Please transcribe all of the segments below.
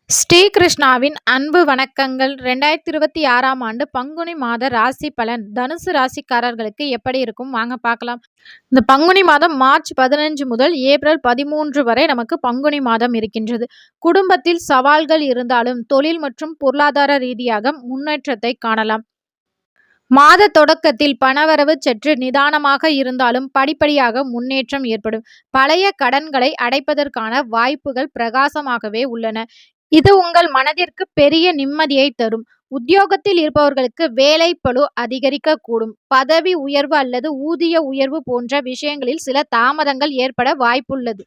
ஸ்ரீகிருஷ்ணாவின் அன்பு வணக்கங்கள். 2026ஆம் ஆண்டு பங்குனி மாத ராசி பலன் தனுசு ராசிக்காரர்களுக்கு எப்படி இருக்கும் வாங்க பார்க்கலாம். இந்த பங்குனி மாதம் மார்ச் 15 முதல் ஏப்ரல் 13 வரை நமக்கு பங்குனி மாதம் இருக்கின்றது. குடும்பத்தில் சவால்கள் இருந்தாலும் தொழில் மற்றும் பொருளாதார ரீதியாக முன்னேற்றத்தை காணலாம். மாத தொடக்கத்தில் பணவரவு சற்று நிதானமாக இருந்தாலும் படிப்படியாக முன்னேற்றம் ஏற்படும். பழைய கடன்களை அடைப்பதற்கான வாய்ப்புகள் பிரகாசமாகவே உள்ளன. இது உங்கள் மனதிற்கு பெரிய நிம்மதியை தரும். உத்தியோகத்தில் இருப்பவர்களுக்கு வேலை பளு அதிகரிக்கக்கூடும். பதவி உயர்வு அல்லது ஊதிய உயர்வு போன்ற விஷயங்களில் சில தாமதங்கள் ஏற்பட வாய்ப்புள்ளது.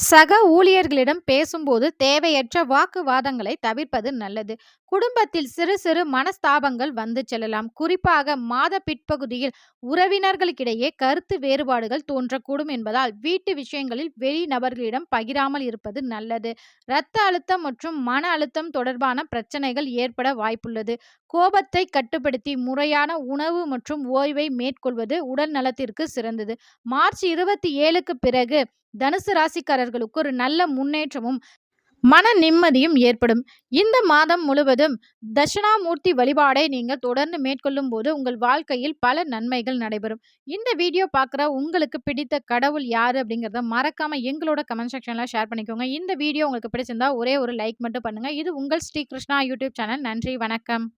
சக ஊழியர்களிடம் பேசும்போது தேவையற்ற வாக்குவாதங்களை தவிர்ப்பது நல்லது. குடும்பத்தில் சிறு சிறு மனஸ்தாபங்கள் வந்து செல்லலாம். குறிப்பாக மாத பிற்பகுதியில் உறவினர்களுக்கிடையே கருத்து வேறுபாடுகள் தோன்றக்கூடும் என்பதால் வீட்டு விஷயங்களில் வெளிநபர்களிடம் பகிராமல் இருப்பது நல்லது. இரத்த அழுத்தம் மற்றும் மன அழுத்தம் தொடர்பான பிரச்சனைகள் ஏற்பட வாய்ப்புள்ளது. கோபத்தை கட்டுப்படுத்தி முறையான உணவு மற்றும் ஓய்வை மேற்கொள்வது உடல் நலத்திற்கு சிறந்தது. மார்ச் 27க்கு பிறகு தனுசு ராசிக்காரர்களுக்கு ஒரு நல்ல முன்னேற்றமும் மன நிம்மதியும் ஏற்படும். இந்த மாதம் முழுவதும் தட்சிணாமூர்த்தி வழிபாடை நீங்கள் தொடர்ந்து மேற்கொள்ளும் போது உங்கள் வாழ்க்கையில் பல நன்மைகள் நடைபெறும். இந்த வீடியோ பார்க்குற உங்களுக்கு பிடித்த கடவுள் யாரு அப்படிங்கிறத மறக்காம எங்களோட கமெண்ட் செக்ஷன்ல ஷேர் பண்ணிக்கோங்க. இந்த வீடியோ உங்களுக்கு பிடிச்சிருந்தா ஒரே ஒரு லைக் மட்டும் பண்ணுங்க. இது உங்கள் ஸ்ரீ கிருஷ்ணா யூடியூப் சேனல். நன்றி, வணக்கம்.